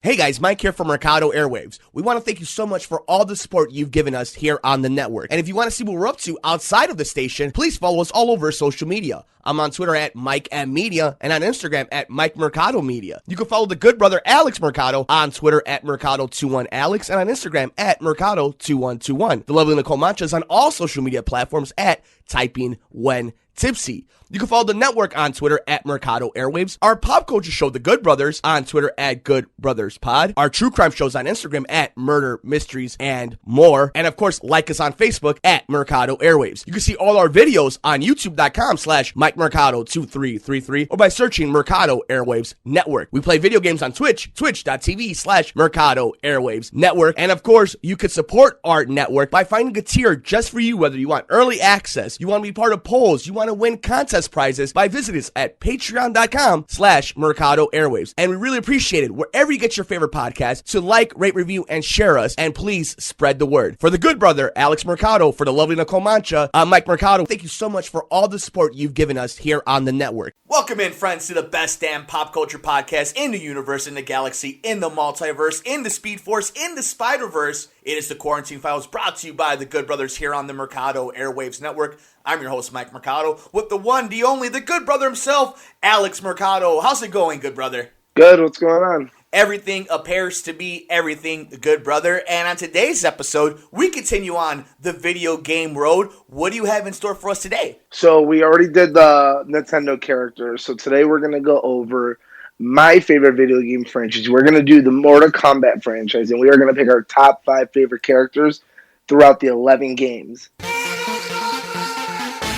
Hey guys, Mike here from Mercado Airwaves. We want to thank you so much for all the support you've given us here on the network. And if you want to see what we're up to outside of the station, please follow us all over social media. I'm on Twitter at MikeMmedia and on Instagram at Mike Mercado Media. You can follow the good brother Alex Mercado on Twitter at Mercado21Alex and on Instagram at Mercado2121. The lovely Nicole Mancha is on all social media platforms at Typing When Tipsy. You can follow the network on Twitter at Mercado Airwaves. Our pop culture show, The Good Brothers, on Twitter at Good Brothers Pod. Our true crime shows on Instagram at Murder, Mysteries, and More. And of course, like us on Facebook at Mercado Airwaves. You can see all our videos on YouTube.com/Mike Mercado 2333 or by searching Mercado Airwaves Network. We play video games on Twitch, twitch.tv/Mercado Airwaves Network. And of course, you can support our network by finding a tier just for you, whether you want early access, you want to be part of polls, you want to win contest prizes, by visiting us at patreon.com/Mercado Airwaves. And we really appreciate it wherever you get your favorite podcast. So like, rate, review, and share us. And please spread the word. For the good brother, Alex Mercado, for the lovely Nicole Mancha, I'm Mike Mercado. Thank you so much for all the support you've given us here on the network. Welcome in, friends, to the best damn pop culture podcast in the universe, in the galaxy, in the multiverse, in the Speed Force, in the Spider-Verse. It is the Quarantine Files, brought to you by the Good Brothers here on the Mercado Airwaves Network. I'm your host, Mike Mercado, with the one, the only, the good brother himself, Alex Mercado. How's it going, good brother? Good, what's going on? Everything appears to be everything, good brother. And on today's episode, we continue on the video game road. What do you have in store for us today? So we already did the Nintendo characters. So today we're going to go over my favorite video game franchise. We're going to do the Mortal Kombat franchise, and we are going to pick our top 5 favorite characters throughout the 11 games.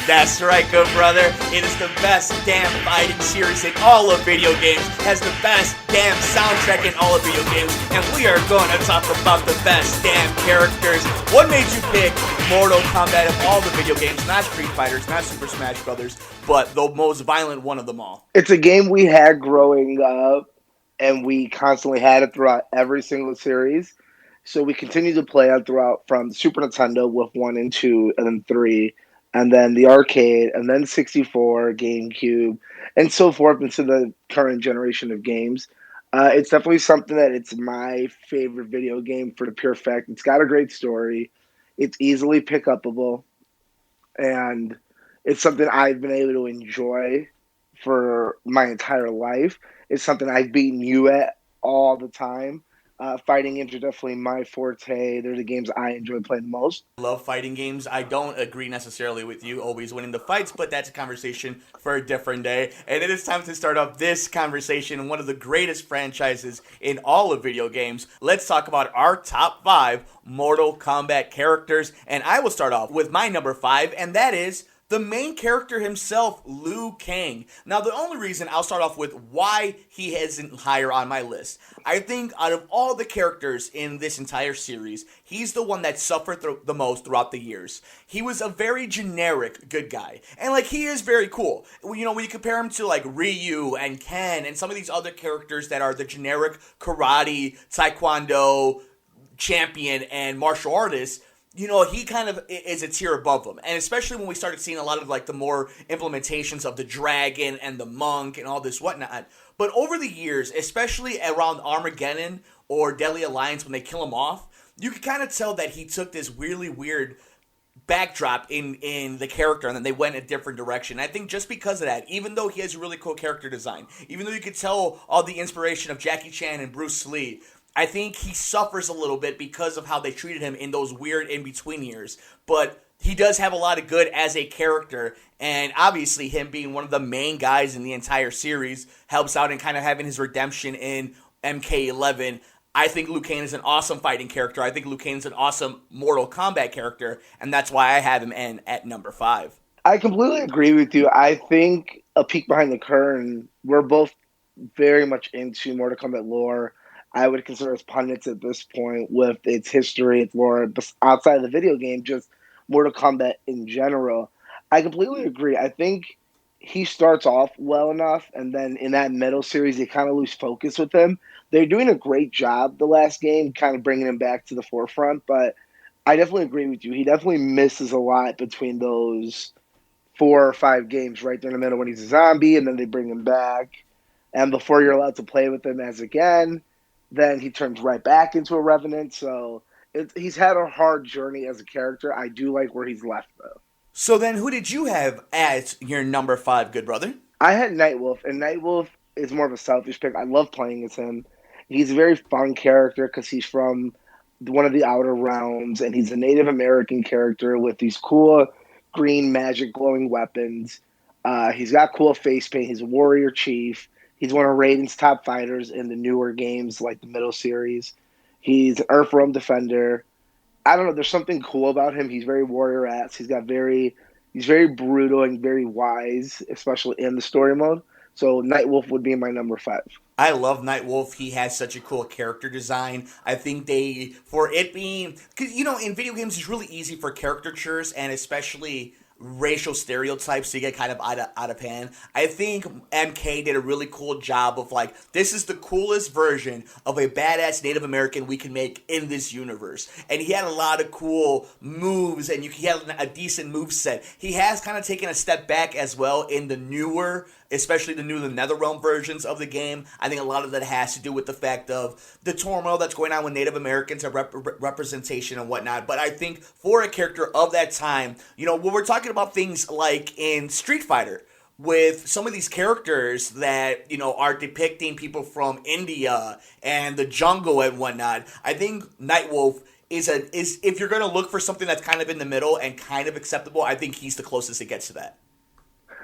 That's right, good brother. It is the best damn fighting series in all of video games. Has the best damn soundtrack in all of video games. And we are going to talk about the best damn characters. What made you pick Mortal Kombat of all the video games? Not Street Fighters, not Super Smash Brothers, but the most violent one of them all. It's a game we had growing up, and we constantly had it throughout every single series. So we continue to play it throughout from Super Nintendo with 1 and 2 and then 3. And then the arcade, and then 64, GameCube, and so forth into the current generation of games. It's definitely something that it's my favorite video game for the pure fact it's got a great story, it's easily pick-upable, and it's something I've been able to enjoy for my entire life. It's something I've beaten you at all the time. Fighting games are definitely my forte. They're the games I enjoy playing the most. I love fighting games. I don't agree necessarily with you always winning the fights, but that's a conversation for a different day. And it is time to start off this conversation in one of the greatest franchises in all of video games. Let's talk about our top 5 Mortal Kombat characters. And I will start off with my number 5, and that is the main character himself, Liu Kang. Now, the only reason I'll start off with why he isn't higher on my list, I think out of all the characters in this entire series, he's the one that suffered the most throughout the years. He was a very generic good guy. And, he is very cool. You know, when you compare him to, Ryu and Ken and some of these other characters that are the generic karate, taekwondo champion, and martial artist, you know, he kind of is a tier above them. And especially when we started seeing a lot of, the more implementations of the dragon and the monk and all this whatnot. But over the years, especially around Armageddon or Deadly Alliance when they kill him off, you could kind of tell that he took this really weird backdrop in the character, and then they went a different direction. I think just because of that, even though he has a really cool character design, even though you could tell all the inspiration of Jackie Chan and Bruce Lee, I think he suffers a little bit because of how they treated him in those weird in-between years. But he does have a lot of good as a character, and obviously him being one of the main guys in the entire series helps out in kind of having his redemption in MK11. I think Liu Kang is an awesome fighting character. I think Liu Kang is an awesome Mortal Kombat character, and that's why I have him in at number 5. I completely agree with you. I think a peek behind the curtain, we're both very much into Mortal Kombat lore. I would consider us pundits at this point with its history, its lore, outside of the video game, just Mortal Kombat in general. I completely agree. I think he starts off well enough, and then in that middle series, they kind of lose focus with him. They're doing a great job the last game, kind of bringing him back to the forefront, but I definitely agree with you. He definitely misses a lot between those 4 or 5 games right there in the middle when he's a zombie, and then they bring him back. And before you're allowed to play with him as again, Then he turns right back into a Revenant. So he's had a hard journey as a character. I do like where he's left, though. So then, who did you have as your number 5, good brother? I had Nightwolf, and Nightwolf is more of a selfish pick. I love playing as him. He's a very fun character because he's from one of the Outer Realms, and he's a Native American character with these cool green magic glowing weapons. He's got cool face paint. He's a warrior chief. He's one of Raiden's top fighters in the newer games, like the middle series. He's an Earthrealm defender. I don't know. There's something cool about him. He's very warrior-esque. He's very brutal and very wise, especially in the story mode. So Nightwolf would be my number 5. I love Nightwolf. He has such a cool character design. I think for it being, because, in video games, it's really easy for caricatures and especially racial stereotypes to get kind of out of hand. I think MK did a really cool job of this is the coolest version of a badass Native American we can make in this universe. And he had a lot of cool moves, and he had a decent move set. He has kind of taken a step back as well in the newer, especially the new NetherRealm versions of the game. I think a lot of that has to do with the fact of the turmoil that's going on with Native Americans and representation and whatnot. But I think for a character of that time, when we're talking about things like in Street Fighter, with some of these characters that, are depicting people from India and the jungle and whatnot, I think Nightwolf is if you're going to look for something that's kind of in the middle and kind of acceptable, I think he's the closest it gets to that.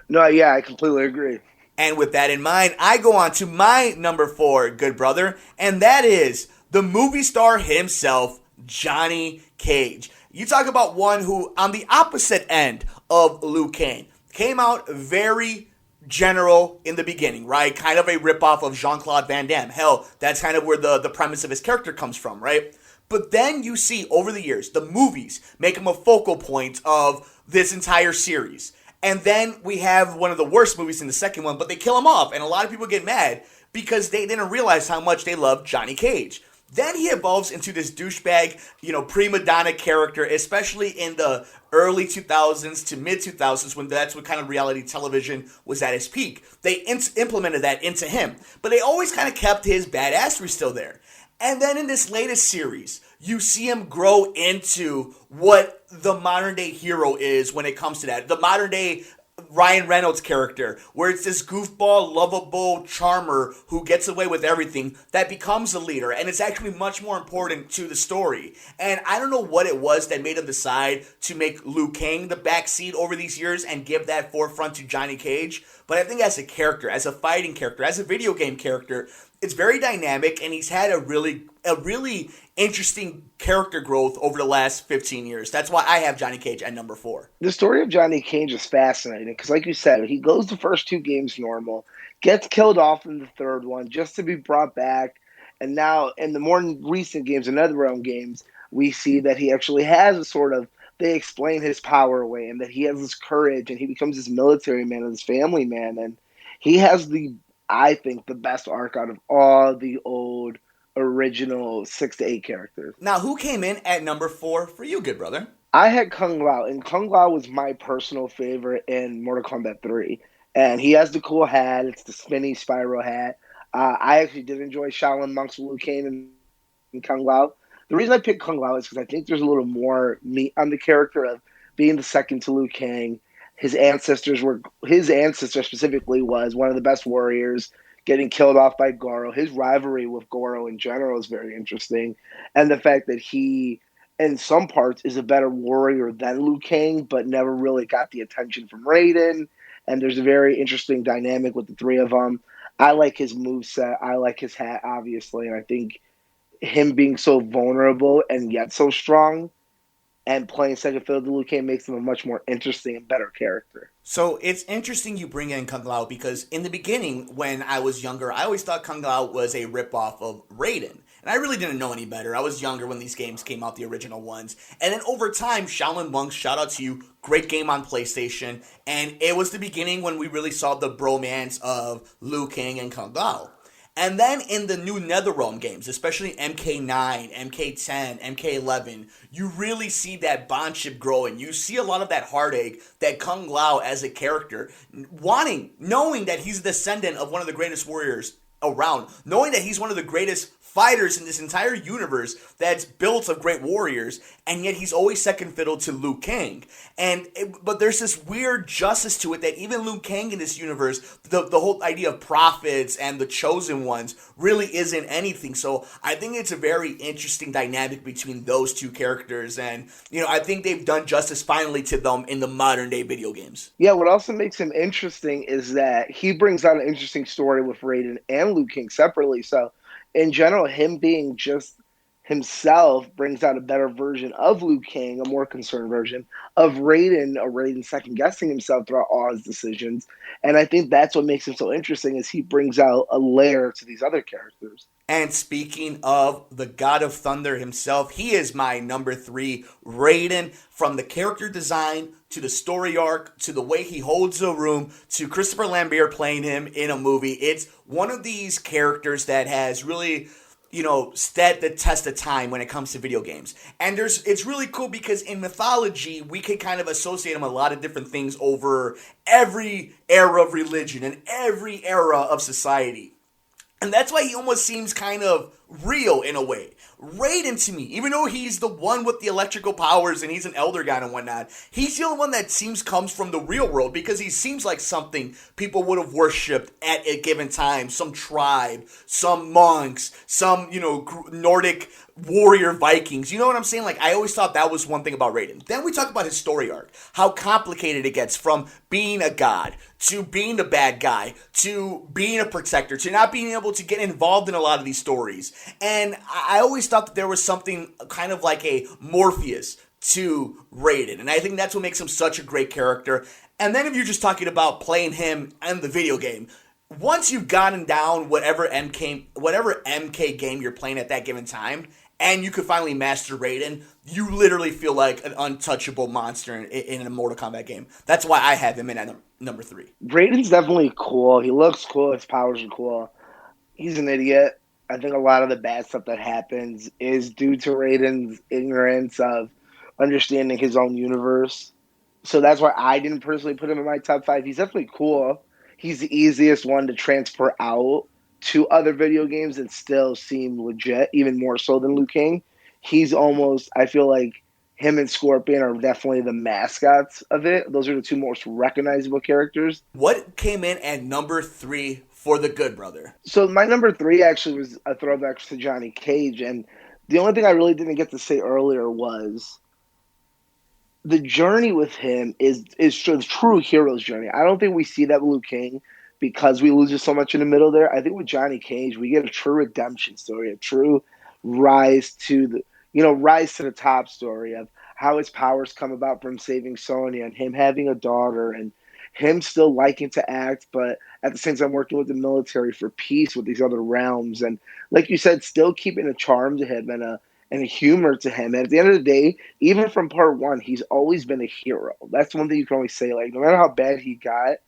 No, yeah, I completely agree. And with that in mind, I go on to my number 4, good brother, and that is the movie star himself, Johnny Cage. You talk about one who, on the opposite end of Liu Kang, came out very general in the beginning, right? Kind of a ripoff of Jean-Claude Van Damme. Hell, that's kind of where the premise of his character comes from, right? But then you see, over the years, the movies make him a focal point of this entire series. And then we have one of the worst movies in the second one, but they kill him off. And a lot of people get mad because they didn't realize how much they love Johnny Cage. Then he evolves into this douchebag, prima donna character, especially in the early 2000s to mid 2000s, when that's what kind of reality television was at its peak. They implemented that into him, but they always kind of kept his badassery still there. And then in this latest series, you see him grow into what the modern day hero is when it comes to that. The modern day Ryan Reynolds character, where it's this goofball, lovable charmer who gets away with everything that becomes a leader, and it's actually much more important to the story. And I don't know what it was that made him decide to make Liu Kang the backseat over these years and give that forefront to Johnny Cage, but I think as a character, as a fighting character, as a video game character, it's very dynamic, and he's had a really interesting character growth over the last 15 years. That's why I have Johnny Cage at number 4. The story of Johnny Cage is fascinating because, like you said, he goes the first 2 games normal, gets killed off in the third one just to be brought back, and now in the more recent games, the NetherRealm games, we see that he actually has a sort of, they explain his power away, and that he has this courage, and he becomes this military man and this family man, and he has I think, the best arc out of all the old original 6 to 8 characters. Now, who came in at number 4 for you, good brother? I had Kung Lao, and Kung Lao was my personal favorite in Mortal Kombat 3. And he has the cool hat. It's the spinny spiral hat. I actually did enjoy Shaolin Monk's Liu Kang and Kung Lao. The reason I picked Kung Lao is because I think there's a little more meat on the character of being the second to Liu Kang. His ancestor specifically was one of the best warriors, getting killed off by Goro. His rivalry with Goro in general is very interesting. And the fact that he, in some parts, is a better warrior than Liu Kang, but never really got the attention from Raiden. And there's a very interesting dynamic with the 3 of them. I like his moveset. I like his hat, obviously. And I think him being so vulnerable and yet so strong and playing second fiddle to Liu Kang makes him a much more interesting and better character. So it's interesting you bring in Kung Lao because in the beginning, when I was younger, I always thought Kung Lao was a ripoff of Raiden. And I really didn't know any better. I was younger when these games came out, the original ones. And then over time, Shaolin Monks, shout out to you, great game on PlayStation. And it was the beginning when we really saw the bromance of Liu Kang and Kung Lao. And then in the new NetherRealm games, especially MK9, MK10, MK11, you really see that bondship growing. You see a lot of that heartache that Kung Lao as a character, knowing that he's a descendant of one of the greatest warriors around, knowing that he's one of the greatest fighters in this entire universe that's built of great warriors, and yet he's always second fiddle to Liu Kang. But there's this weird justice to it that even Liu Kang in this universe, the whole idea of prophets and the chosen ones really isn't anything. So I think it's a very interesting dynamic between those two characters, and I think they've done justice finally to them in the modern day video games. Yeah, what also makes him interesting is that he brings out an interesting story with Raiden and Liu Kang separately. So in general, him being just himself brings out a better version of Liu Kang, a more concerned version of Raiden, or Raiden second guessing himself throughout all his decisions. And I think that's what makes him so interesting, is he brings out a layer to these other characters. And speaking of the God of Thunder himself, he is my number 3, Raiden. From the character design to the story arc to the way he holds the room to Christopher Lambert playing him in a movie, it's one of these characters that has really stood the test of time when it comes to video games. And it's really cool because in mythology, we can kind of associate him with a lot of different things over every era of religion and every era of society. And that's why he almost seems kind of real in a way. Raiden, to me, even though he's the one with the electrical powers and he's an elder god and whatnot, he's the only one that comes from the real world, because he seems like something people would have worshipped at a given time. Some tribe, some monks, some, Nordic warrior Vikings. You know what I'm saying? Like, I always thought that was one thing about Raiden. Then we talk about his story arc, how complicated it gets from being a god to being the bad guy to being a protector to not being able to get involved in a lot of these stories. And I always thought that there was something kind of like a Morpheus to Raiden, and I think that's what makes him such a great character. And then if you're just talking about playing him in the video game, once you've gotten down whatever MK game you're playing at that given time, and you could finally master Raiden, you literally feel like an untouchable monster in a Mortal Kombat game. That's why I have him in at number 3. Raiden's definitely cool. He looks cool. His powers are cool. He's an idiot. I think a lot of the bad stuff that happens is due to Raiden's ignorance of understanding his own universe. So that's why I didn't personally put him in my top 5. He's definitely cool. He's the easiest one to transfer out to other video games and still seem legit, even more so than Liu Kang. He's almost, I feel like him and Scorpion are definitely the mascots of it. Those are the 2 most recognizable characters. What came in at number 3 for the Good Brother? So my number 3 actually was a throwback to Johnny Cage. And the only thing I really didn't get to say earlier was the journey with him is the true hero's journey. I don't think we see that with Liu Kang because we lose it so much in the middle there. I think with Johnny Cage, we get a true redemption story, a true rise to the top story of how his powers come about from saving Sonya and him having a daughter and him still liking to act, but at the same time working with the military for peace with these other realms. And like you said, still keeping a charm to him and a humor to him. And at the end of the day, even from part 1, he's always been a hero. That's one thing you can always say. Like, no matter how bad he got,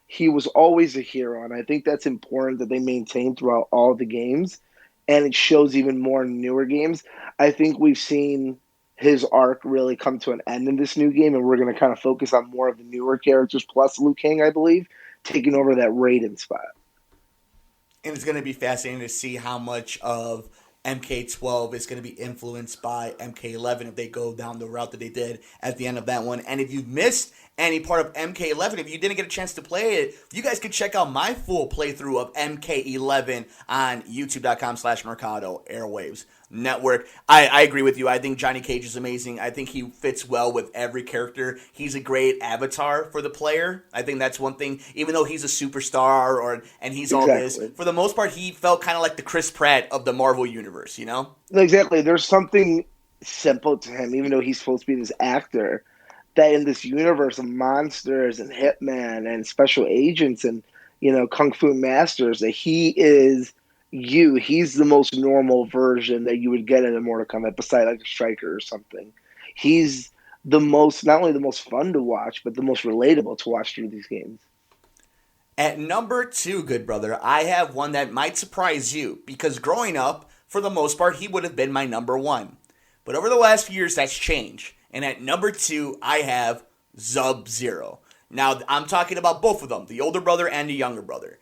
he was always a hero. And I think that's important that they maintain throughout all the games. And it shows even more in newer games. I think we've seen his arc really come to an end in this new game, and we're going to kind of focus on more of the newer characters, plus Liu Kang, I believe, taking over that Raiden spot. And it's going to be fascinating to see how much of MK12 is going to be influenced by MK11 if they go down the route that they did at the end of that one. And if you've missed any part of MK11, if you didn't get a chance to play it, you guys can check out my full playthrough of MK11 on youtube.com/Mercado Airwaves Network. I agree with you. I think Johnny Cage is amazing. I think he fits well with every character. He's a great avatar for the player. I think that's one thing. Even though he's a superstar and he's all this, for the most part, he felt kind of like the Chris Pratt of the Marvel universe, you know? Exactly. There's something simple to him, even though he's supposed to be this actor, that in this universe of monsters and hitman and special agents and, kung fu masters, that he is he's the most normal version that you would get in a Mortal Kombat, beside like a Striker or something. He's the most, not only the most fun to watch, but the most relatable to watch through these games. At number 2, good brother, I have one that might surprise you, because growing up, for the most part, he would have been my number 1. But over the last few years, that's changed. And at number 2, I have Sub-Zero. Now, I'm talking about both of them, the older brother and the younger brother.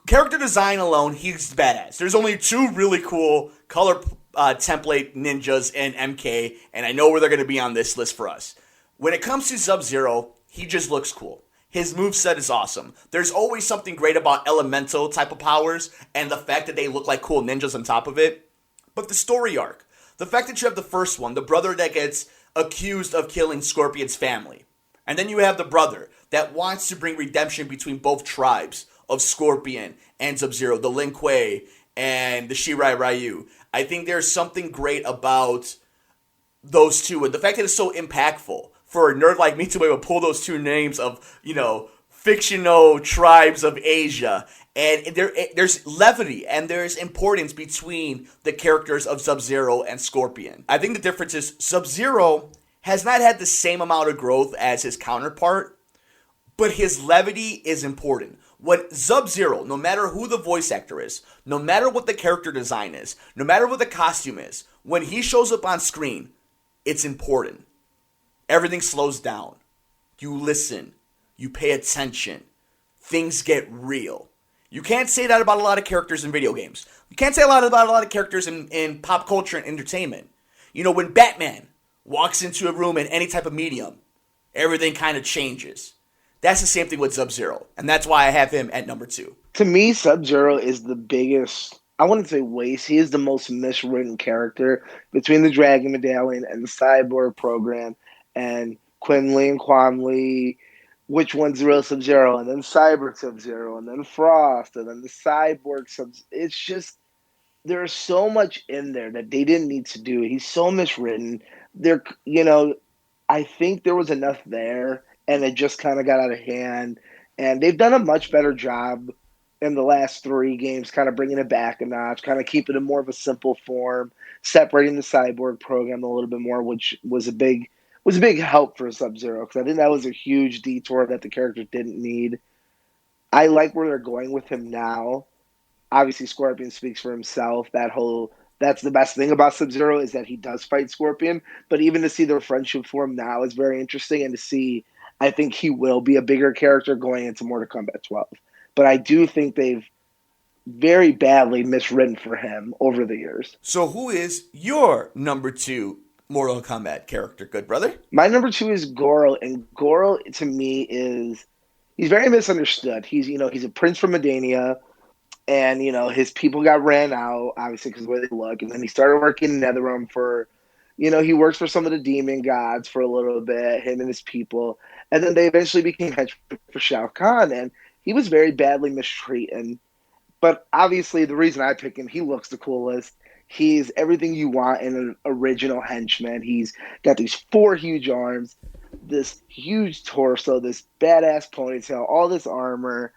Character design alone, he's badass. There's only 2 really cool color template ninjas in MK, and I know where they're going to be on this list for us. When it comes to Sub-Zero, he just looks cool. His moveset is awesome. There's always something great about elemental type of powers, and the fact that they look like cool ninjas on top of it. But the story arc, the fact that you have the first one, the brother that gets accused of killing Scorpion's family. And then you have the brother that wants to bring redemption between both tribes of Scorpion and Sub-Zero, the Lin Kuei and the Shirai Ryu. I think there's something great about those two, and the fact that it's so impactful for a nerd like me to be able to pull those 2 names of, fictional tribes of Asia. And there's levity and there's importance between the characters of Sub-Zero and Scorpion. I think the difference is Sub-Zero has not had the same amount of growth as his counterpart, but his levity is important. When Sub-Zero, no matter who the voice actor is, no matter what the character design is, no matter what the costume is, when he shows up on screen, it's important. Everything slows down. You listen. You pay attention. Things get real. You can't say that about a lot of characters in video games. You can't say about a lot of characters in pop culture and entertainment. When Batman walks into a room in any type of medium, everything kind of changes. That's the same thing with Sub-Zero, and that's why I have him at number 2. To me, Sub-Zero is the biggest, I wouldn't say waste, he is the most miswritten character between the Dragon Medallion and the Cyborg program, and Quinley and Quanley, which one's the real Sub-Zero, and then Cyber Sub-Zero, and then Frost, and then the Cyborg Sub-Zero. It's just, there's so much in there that they didn't need to do. He's so miswritten. I think there was enough there, and it just kind of got out of hand. And they've done a much better job in the last 3 games, kind of bringing it back a notch, kind of keeping it in more of a simple form, separating the Cyborg program a little bit more, which was a big help for Sub-Zero, because I think that was a huge detour that the character didn't need. I like where they're going with him now. Obviously, Scorpion speaks for himself. That's the best thing about Sub-Zero is that he does fight Scorpion. But even to see their friendship form now is very interesting, and to see, I think he will be a bigger character going into Mortal Kombat 12. But I do think they've very badly miswritten for him over the years. So who is your number 2 Mortal Kombat character, good brother? My number 2 is Goro, and Goro to me he's very misunderstood. He's a prince from Medania, and his people got ran out, obviously because of the way they look, and then he started working in Netherrealm for, he works for some of the demon gods for a little bit, him and his people, and then they eventually became henchmen for Shao Kahn, and he was very badly mistreated. But obviously the reason I pick him, he looks the coolest. He's everything you want in an original henchman. He's got these 4 huge arms, this huge torso, this badass ponytail, all this armor.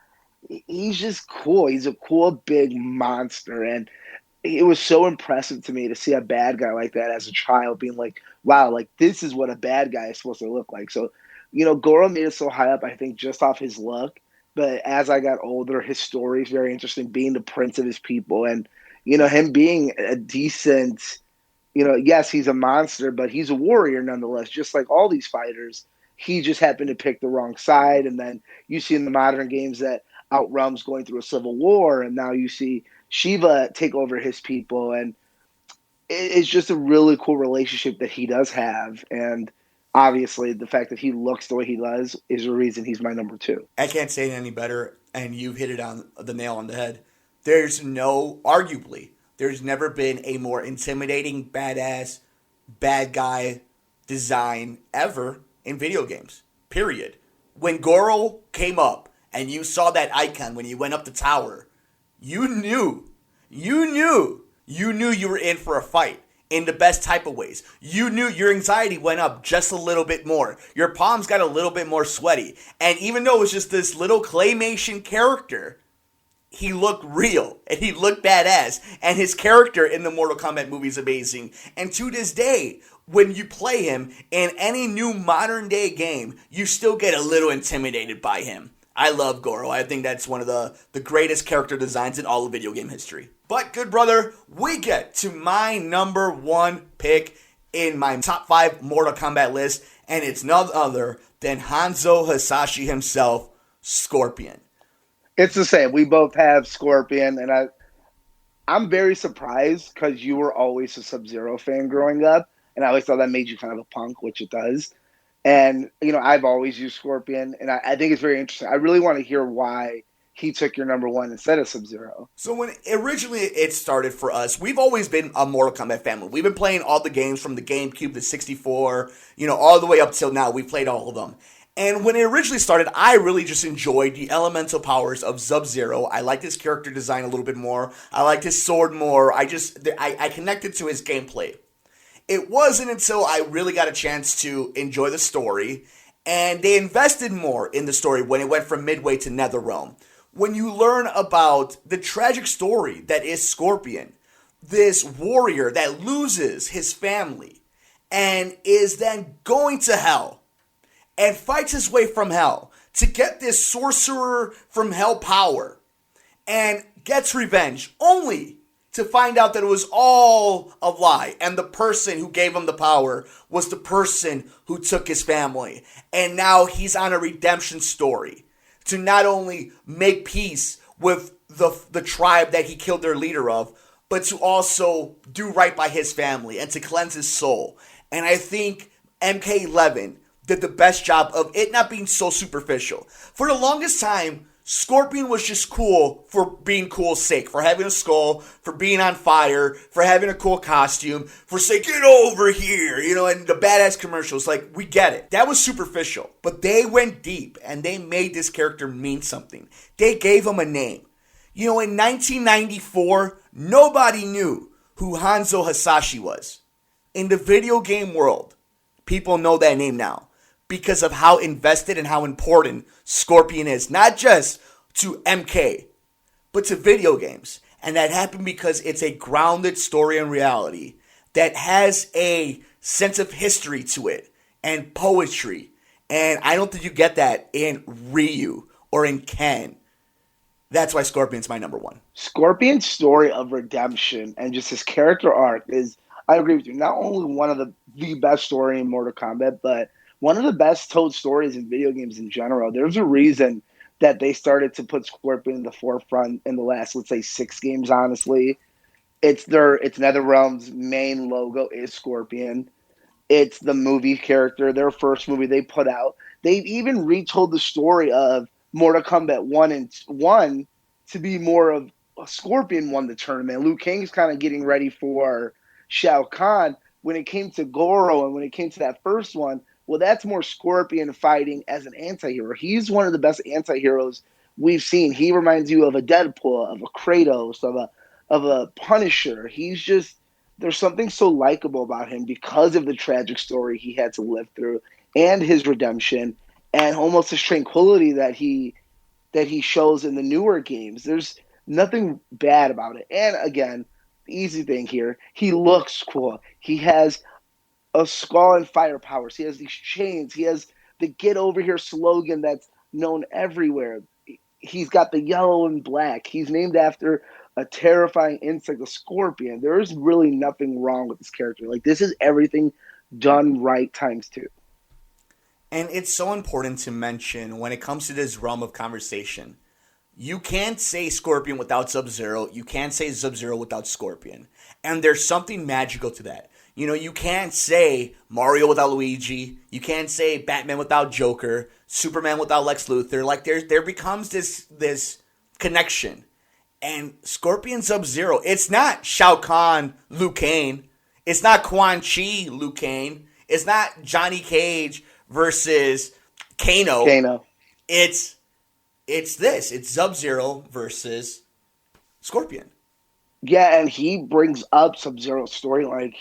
He's just cool. He's a cool big monster. And it was so impressive to me to see a bad guy like that as a child being like, wow, like this is what a bad guy is supposed to look like. So, Goro made it so high up, I think, just off his look. But as I got older, his story is very interesting, being the prince of his people and, him being a decent, yes, he's a monster, but he's a warrior nonetheless, just like all these fighters. He just happened to pick the wrong side. And then you see in the modern games that Outrealm's going through a civil war, and now you see Shiva take over his people. And it's just a really cool relationship that he does have. And obviously the fact that he looks the way he does is the reason he's my number 2. I can't say it any better, and you've hit it on the nail on the head. Arguably, there's never been a more intimidating, badass, bad guy design ever in video games. Period. When Goro came up and you saw that icon when you went up the tower, you knew you were in for a fight in the best type of ways. You knew your anxiety went up just a little bit more. Your palms got a little bit more sweaty. And even though it was just this little claymation character, he looked real and he looked badass, and his character in the Mortal Kombat movie is amazing. And to this day, when you play him in any new modern day game, you still get a little intimidated by him. I love Goro. I think that's one of the greatest character designs in all of video game history. But good brother, we get to my number 1 pick in my top 5 Mortal Kombat list, and it's none other than Hanzo Hasashi himself, Scorpion. It's the same. We both have Scorpion, and I'm very surprised because you were always a Sub-Zero fan growing up, and I always thought that made you kind of a punk, which it does. And I've always used Scorpion, and I think it's very interesting. I really want to hear why he took your number one instead of Sub-Zero. So when originally it started for us, we've always been a Mortal Kombat family. We've been playing all the games from the GameCube, the 64, all the way up till now. We've played all of them. And when it originally started, I really just enjoyed the elemental powers of Sub-Zero. I liked his character design a little bit more. I liked his sword more. I connected to his gameplay. It wasn't until I really got a chance to enjoy the story, and they invested more in the story when it went from Midway to Netherrealm. When you learn about the tragic story that is Scorpion, this warrior that loses his family and is then going to hell and fights his way from hell to get this sorcerer from hell power and gets revenge only to find out that it was all a lie and the person who gave him the power was the person who took his family. And now he's on a redemption story to not only make peace with the tribe that he killed their leader of, but to also do right by his family and to cleanse his soul. And I think MK11 did the best job of it not being so superficial. For the longest time, Scorpion was just cool for being cool's sake, for having a skull, for being on fire, for having a cool costume, for saying, get over here, and the badass commercials. Like, we get it. That was superficial. But they went deep, and they made this character mean something. They gave him a name. In 1994, nobody knew who Hanzo Hasashi was. In the video game world, people know that name now, because of how invested and how important Scorpion is, not just to MK, but to video games. And that happened because it's a grounded story in reality that has a sense of history to it and poetry. And I don't think you get that in Ryu or in Ken. That's why Scorpion's my number one. Scorpion's story of redemption and just his character arc is, I agree with you, not only one of the best story in Mortal Kombat, but one of the best told stories in video games in general. There's a reason that they started to put Scorpion in the forefront in the last, let's say, 6 games, honestly. It's NetherRealm's main logo is Scorpion. It's the movie character, their first movie they put out. They've even retold the story of Mortal Kombat 1 to be more of a Scorpion won the tournament. Liu Kang's kind of getting ready for Shao Kahn. When it came to Goro and when it came to that first one, well, that's more Scorpion fighting as an anti-hero. He's one of the best anti-heroes we've seen. He reminds you of a Deadpool, of a Kratos, of a Punisher. There's something so likable about him because of the tragic story he had to live through and his redemption and almost his tranquility that he shows in the newer games. There's nothing bad about it. And again, the easy thing here, he looks cool. He has a skull and fire powers. He has these chains. He has the "Get Over Here" slogan that's known everywhere. He's got the yellow and black. He's named after a terrifying insect, a scorpion. There is really nothing wrong with this character. Like, this is everything done right times 2. And it's so important to mention when it comes to this realm of conversation, you can't say Scorpion without Sub-Zero. You can't say Sub-Zero without Scorpion. And there's something magical to that. You can't say Mario without Luigi. You can't say Batman without Joker. Superman without Lex Luthor. Like, there becomes this connection. And Scorpion Sub-Zero, it's not Shao Kahn, Liu Kang. It's not Quan Chi, Liu Kang. It's not Johnny Cage versus Kano. It's this. It's Sub-Zero versus Scorpion. Yeah, and he brings up Sub-Zero's storyline.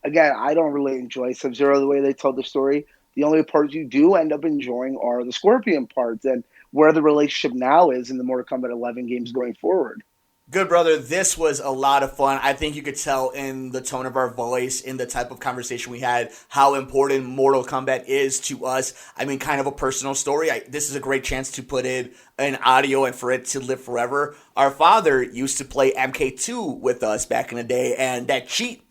Again, I don't really enjoy Sub-Zero the way they told the story. The only parts you do end up enjoying are the Scorpion parts and where the relationship now is in the Mortal Kombat 11 games going forward. Good, brother. This was a lot of fun. I think you could tell in the tone of our voice, in the type of conversation we had, how important Mortal Kombat is to us. I mean, kind of a personal story. This is a great chance to put in an audio and for it to live forever. Our father used to play MK2 with us back in the day, and that cheap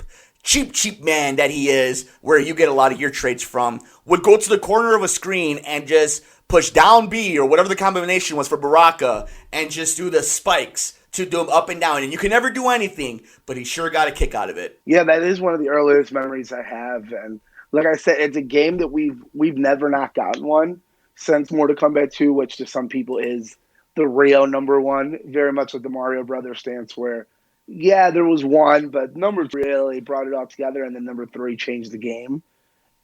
man that he is, where you get a lot of your traits from, would go to the corner of a screen and just push down B or whatever the combination was for Baraka and just do the spikes to do him up and down. And you can never do anything, but he sure got a kick out of it. Yeah, that is one of the earliest memories I have. And like I said, it's a game that we've never not gotten one since Mortal Kombat 2, which to some people is the Rio number one, very much like the Mario Brothers stance where, yeah, there was one, but number three really brought it all together, and then number three changed the game.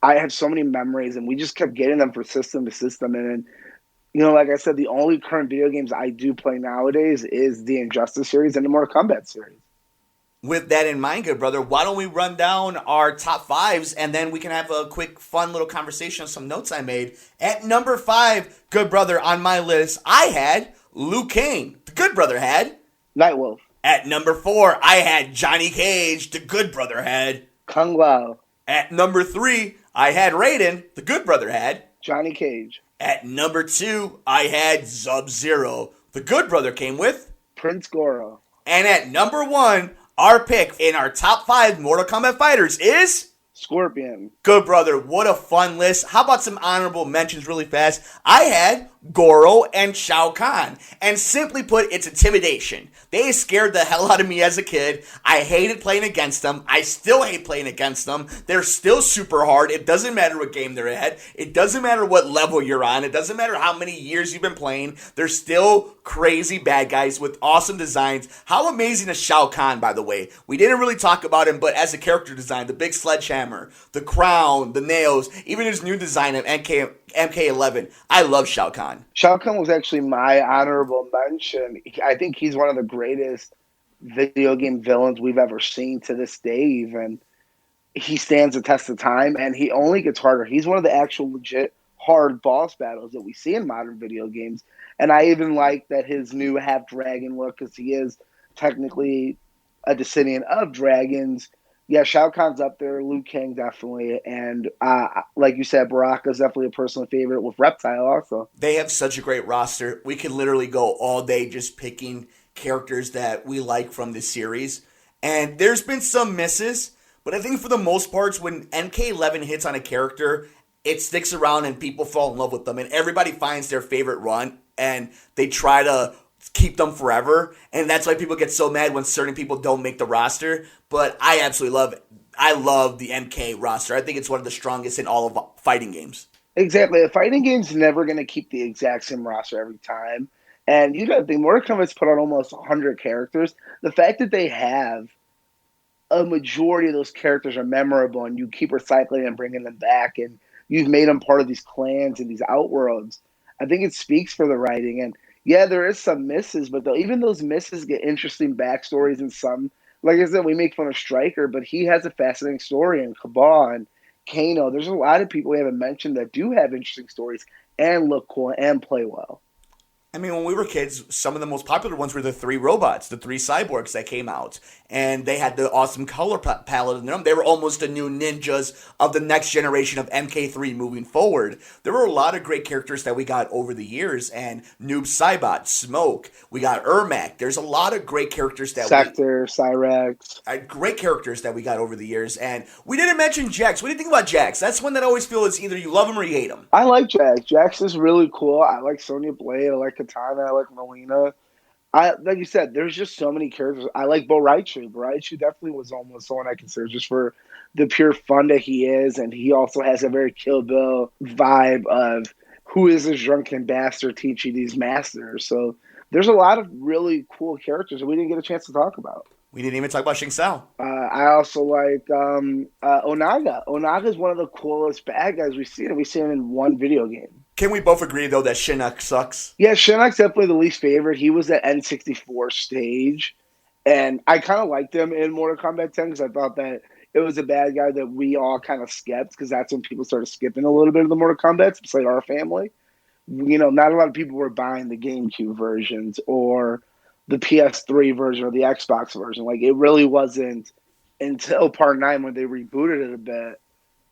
I have so many memories, and we just kept getting them for system to system. And like I said, the only current video games I do play nowadays is the Injustice series and the Mortal Kombat series. With that in mind, good brother, why don't we run down our top fives and then we can have a quick, fun little conversation on some notes I made. At number 5, good brother, on my list, I had Liu Kang. The good brother had Nightwolf. At number 4, I had Johnny Cage. The good brother had Kung Lao. At number 3, I had Raiden. The good brother had Johnny Cage. At number 2, I had Sub-Zero. The good brother came with Prince Goro. And at number 1, our pick in our top 5 Mortal Kombat Fighters is Scorpion. Good brother, what a fun list. How about some honorable mentions really fast? I had Goro and Shao Kahn. And simply put, it's intimidation. They scared the hell out of me as a kid. I hated playing against them. I still hate playing against them. They're still super hard. It doesn't matter what game they're at. It doesn't matter what level you're on. It doesn't matter how many years you've been playing. They're still crazy bad guys with awesome designs. How amazing is Shao Kahn, by the way? We didn't really talk about him, but as a character design, the big sledgehammer, the crown, the nails, even his new design of MK11. I love Shao Kahn. Shao Kahn was actually my honorable mention. I think he's one of the greatest video game villains we've ever seen to this day even. He stands the test of time, and he only gets harder. He's one of the actual legit hard boss battles that we see in modern video games. And I even like that his new half-dragon look, because he is technically a descendant of dragons. Yeah, Shao Kahn's up there, Liu Kang definitely, and like you said, Baraka's definitely a personal favorite with Reptile also. They have such a great roster. We could literally go all day just picking characters that we like from this series. And there's been some misses, but I think for the most part, when MK11 hits on a character, it sticks around and people fall in love with them. And everybody finds their favorite run, and they try to keep them forever, and that's why people get so mad when certain people don't make the roster. But I absolutely love the MK roster. I think it's one of the strongest in all of fighting games. Exactly. A fighting game's never going to keep the exact same roster every time. And you got to think, Mortal Kombat's put on almost 100 characters. The fact that they have a majority of those characters are memorable, and you keep recycling and bringing them back, and you've made them part of these clans and these outworlds, I think it speaks for the writing. And yeah, there is some misses, but even those misses get interesting backstories in some. Like I said, we make fun of Stryker, but he has a fascinating story, and Cabal and Kano. There's a lot of people we haven't mentioned that do have interesting stories and look cool and play well. I mean, when we were kids, some of the most popular ones were the 3 robots, the 3 cyborgs that came out. And they had the awesome color palette in them. They were almost the new ninjas of the next generation of MK3 moving forward. There were a lot of great characters that we got over the years. And Noob Saibot, Smoke, we got Ermac. There's a lot of great characters that Sector, Cyrex. Great characters that we got over the years. And we didn't mention Jax. What do you think about Jax? That's one that I always feel is either you love him or you hate him. I like Jax. Jax is really cool. I like Sonya Blade. I like Katana. I like Melina. Like you said, there's just so many characters. I like Bo Raichu. Bo Raichu definitely was almost someone I consider just for the pure fun that he is, and he also has a very Kill Bill vibe of who is this drunken bastard teaching these masters. So there's a lot of really cool characters that we didn't get a chance to talk about. We didn't even talk about Xing Sao. I also like Onaga. Onaga is one of the coolest bad guys we've seen, and we've seen him in one video game. Can we both agree, though, that Shinnok sucks? Yeah, Shinnok's definitely the least favorite. He was at N64 stage, and I kind of liked him in Mortal Kombat 10 because I thought that it was a bad guy that we all kind of skipped because that's when people started skipping a little bit of the Mortal Kombat, besides our family. Not a lot of people were buying the GameCube versions or the PS3 version or the Xbox version. Like, it really wasn't until Part 9 when they rebooted it a bit,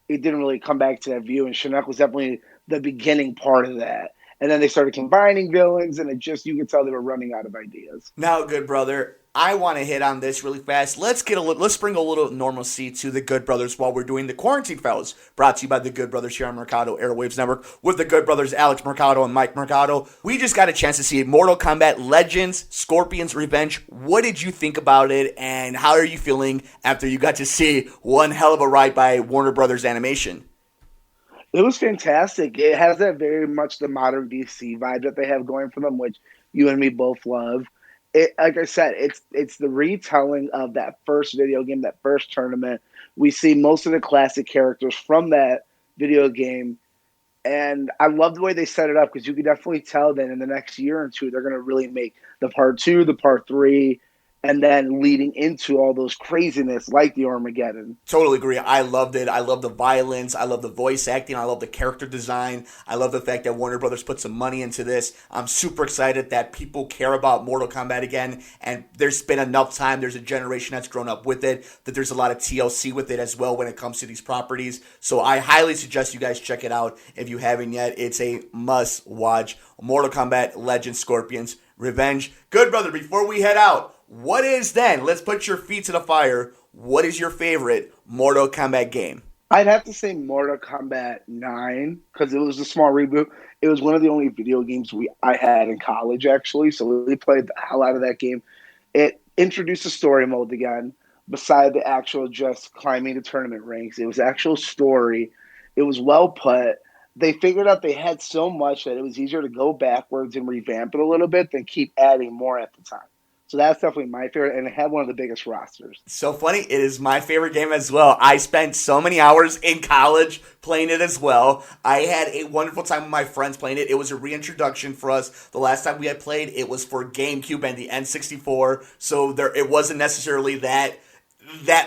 it didn't really come back to that view, and Shinnok was definitely the beginning part of that. And then they started combining villains, and you could tell they were running out of ideas. Now, good brother, I want to hit on this really fast. Let's bring a little normalcy to the Good Brothers while we're doing the Quarantine Fellas, brought to you by the Good Brothers here on Mercado Airwaves Network with the Good Brothers Alex Mercado and Mike Mercado. We just got a chance to see Mortal Kombat Legends, Scorpion's Revenge. What did you think about it, and how are you feeling after you got to see one hell of a ride by Warner Brothers Animation? It was fantastic. It has that very much the modern DC vibe that they have going for them, which you and me both love. Like I said, it's the retelling of that first video game, that first tournament. We see most of the classic characters from that video game, and I love the way they set it up, because you can definitely tell that in the next year or two they're going to really make the part 2, the part 3, and then leading into all those craziness like the Armageddon. Totally agree. I loved it. I love the violence. I love the voice acting. I love the character design. I love the fact that Warner Brothers put some money into this. I'm super excited that people care about Mortal Kombat again, and there's been enough time. There's a generation that's grown up with it, that there's a lot of TLC with it as well when it comes to these properties. So I highly suggest you guys check it out if you haven't yet. It's a must-watch. Mortal Kombat Legends, Scorpions, Revenge. Good brother, before we head out, what is then, let's put your feet to the fire, what is your favorite Mortal Kombat game? I'd have to say Mortal Kombat 9, because it was a small reboot. It was one of the only video games I had in college, actually, so we played the hell out of that game. It introduced a story mode again, beside the actual just climbing the tournament ranks. It was actual story. It was well put. They figured out they had so much that it was easier to go backwards and revamp it a little bit than keep adding more at the time. So that's definitely my favorite, and it had one of the biggest rosters. So funny, it is my favorite game as well. I spent so many hours in college playing it as well. I had a wonderful time with my friends playing it. It was a reintroduction for us. The last time we had played, it was for GameCube and the N64, so it wasn't necessarily that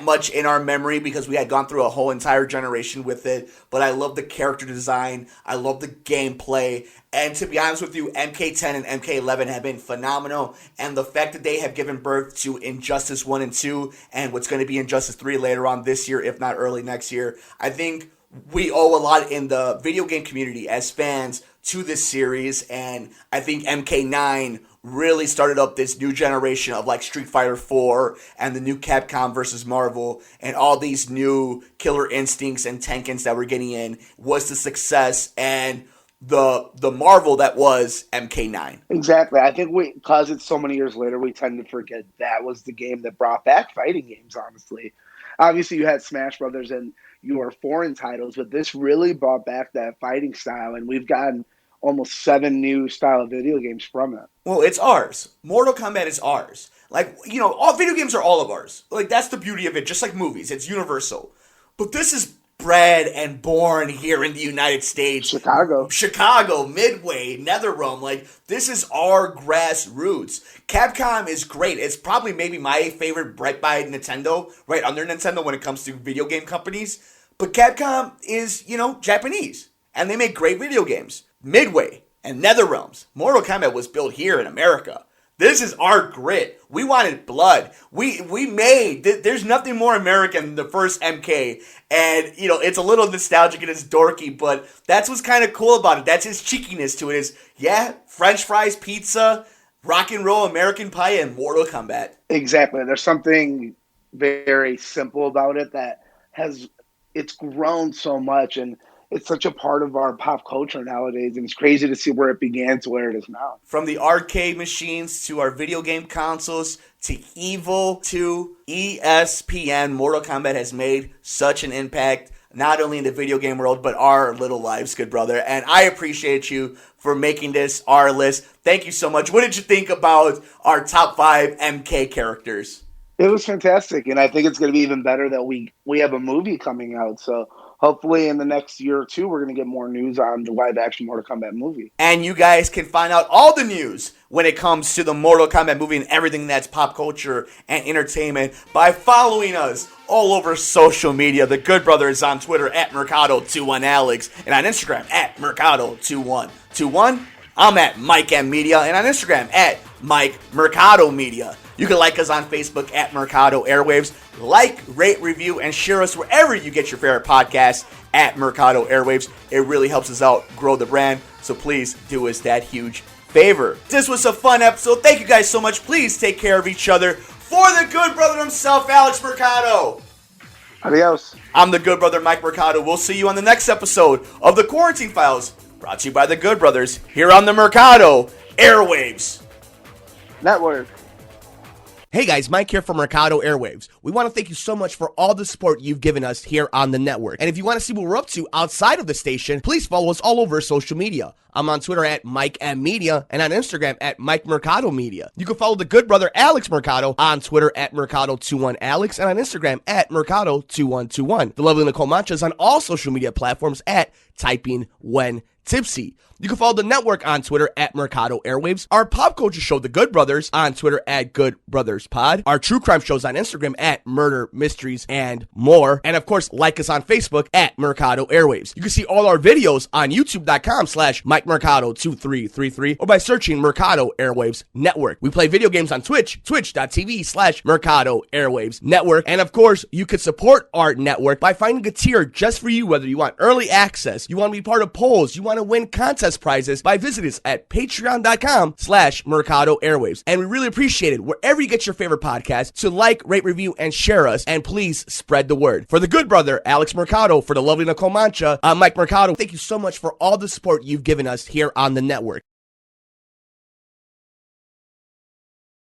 much in our memory because we had gone through a whole entire generation with it. But I love the character design. I love the gameplay. And to be honest with you, MK10 and MK11 have been phenomenal. And the fact that they have given birth to Injustice 1 and 2 and what's going to be Injustice 3 later on this year, if not early next year, I think we owe a lot in the video game community as fans to this series. And I think MK9 really started up this new generation of like Street Fighter 4 and the new Capcom versus Marvel and all these new Killer Instincts and Tenkens that we're getting in was the success and the marvel that was MK9. Exactly. I think because it's so many years later, we tend to forget that was the game that brought back fighting games, honestly. Obviously, you had Smash Brothers and your foreign titles, but this really brought back that fighting style, and we've gotten almost 7 new style of video games from it. Well, it's ours. Mortal Kombat is ours. Like, all video games are all of ours. Like, that's the beauty of it. Just like movies. It's universal. But this is bred and born here in the United States. Chicago, Midway, NetherRealm. Like, this is our grassroots. Capcom is great. It's probably maybe my favorite right by Nintendo, right under Nintendo when it comes to video game companies. But Capcom is, Japanese. And they make great video games. Midway and NetherRealms. Mortal Kombat was built here in America. This is our grit. We wanted blood. We made, there's nothing more American than the first MK. And, it's a little nostalgic and it's dorky, but that's what's kind of cool about it. That's his cheekiness to it is, French fries, pizza, rock and roll, American Pie, and Mortal Kombat. Exactly. There's something very simple about it that it's grown so much, and it's such a part of our pop culture nowadays, and it's crazy to see where it began to where it is now. From the arcade machines to our video game consoles to EVO to ESPN, Mortal Kombat has made such an impact, not only in the video game world, but our little lives, good brother. And I appreciate you for making this our list. Thank you so much. What did you think about our top 5 MK characters? It was fantastic, and I think it's going to be even better that we have a movie coming out, so hopefully in the next year or two, we're going to get more news on the live-action Mortal Kombat movie. And you guys can find out all the news when it comes to the Mortal Kombat movie and everything that's pop culture and entertainment by following us all over social media. The Good Brother is on Twitter at Mercado21Alex and on Instagram at Mercado2121. I'm at Mike M Media and on Instagram at Mike Mercado Media. You can like us on Facebook at Mercado Airwaves. Like, rate, review, and share us wherever you get your favorite podcasts at Mercado Airwaves. It really helps us out grow the brand, so please do us that huge favor. This was a fun episode. Thank you guys so much. Please take care of each other. For the good brother himself, Alex Mercado. Adios. I'm the good brother, Mike Mercado. We'll see you on the next episode of the Quarantine Files, brought to you by the Good Brothers, here on the Mercado Airwaves Network. Hey guys, Mike here from Mercado Airwaves. We want to thank you so much for all the support you've given us here on the network. And if you want to see what we're up to outside of the station, please follow us all over social media. I'm on Twitter at Mike M Media and on Instagram at Mike Mercado Media. You can follow the good brother Alex Mercado on Twitter at Mercado21Alex and on Instagram at Mercado2121. The lovely Nicole Mancha is on all social media platforms at Typing When Tipsy. You can follow the network on Twitter at Mercado Airwaves. Our pop culture show, The Good Brothers, on Twitter at Good Brothers Pod. Our true crime shows on Instagram at Murder, Mysteries, and More. And of course, like us on Facebook at Mercado Airwaves. You can see all our videos on YouTube.com/Mike Mercado 2333 or by searching Mercado Airwaves Network. We play video games on Twitch, twitch.tv/Mercado Airwaves Network. And of course, you can support our network by finding a tier just for you, whether you want early access, you want to be part of polls, you want to win contest prizes, by visiting us at patreon.com/Mercado Airwaves. And we really appreciate it wherever you get your favorite podcast. So like, rate, review, and share us, and please spread the word. For the good brother, Alex Mercado, for the lovely Nicole Mancha, I'm Mike Mercado. Thank you so much for all the support you've given us here on the network.